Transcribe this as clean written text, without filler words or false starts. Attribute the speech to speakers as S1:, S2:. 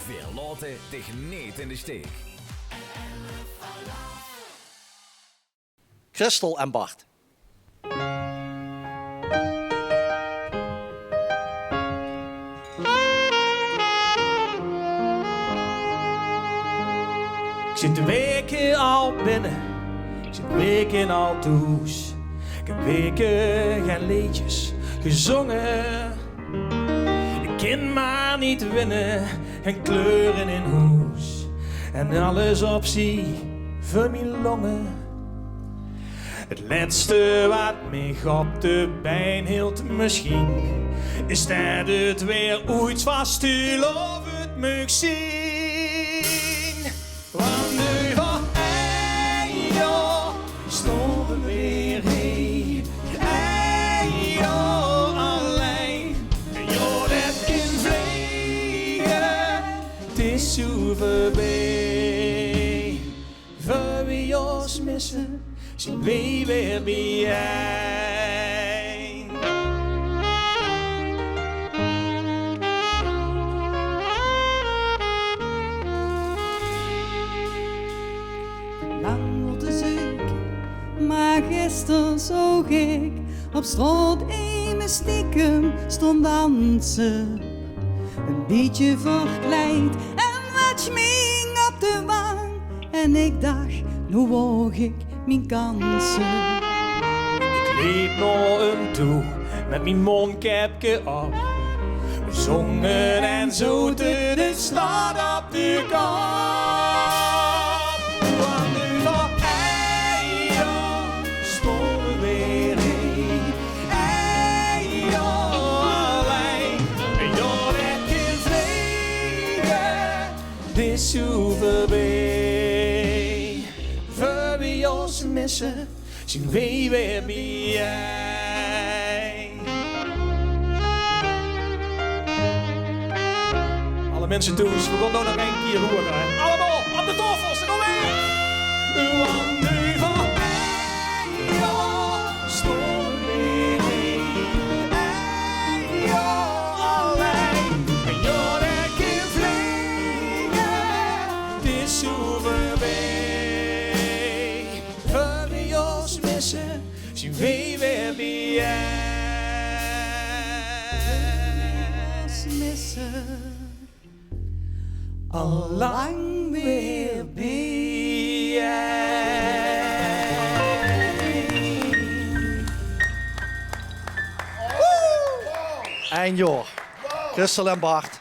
S1: Wir laten dich niet in de steek.
S2: Christel en Bart.
S3: Ik zit de weken al binnen, ik zit weken al thuis. Ik heb weken geen liedjes gezongen. Ik kan maar niet winnen, geen kleuren in huis. En alles op zie voor mijn longen. Het laatste wat mij op de pijn hield misschien, is dat het weer ooit was stil of het mag zien. Want nu van een jaar stonden we weer heen. Een jaar alleen. En joh, dat kan vliegen. Het is zo voorbij. Voor we ons missen, zien we weer bijeen.
S4: Lang op de zoek, maar gisteren zag ik op straat een stiekem stond dansen. Een beetje verkleed en wat schming op de wang. En ik dacht, nu woog ik mijn kansen.
S3: Ik liep naar hem toe met mijn mondkapje op. We zongen en zoeten de stad op de kop. Want nu van een jaar stonden we weer heen. Een jaar alleen. En joh, dat kan vliegen. Het is zo voorbij. Voor we ons missen, zien we weer bijeen. Alle mensen thuis, we gaan nog een keer horen. Allemaal op de toffels, kom mee! Want nu van een jaar stonden we heen. Een jaar alleen. En joh, dat kan vliegen. Het is zo voorbij. Voor we ons missen, zien we weer bijeen.
S4: Missen,
S3: Al lang weer bijeen.
S2: Een jaar. Christel en Bart.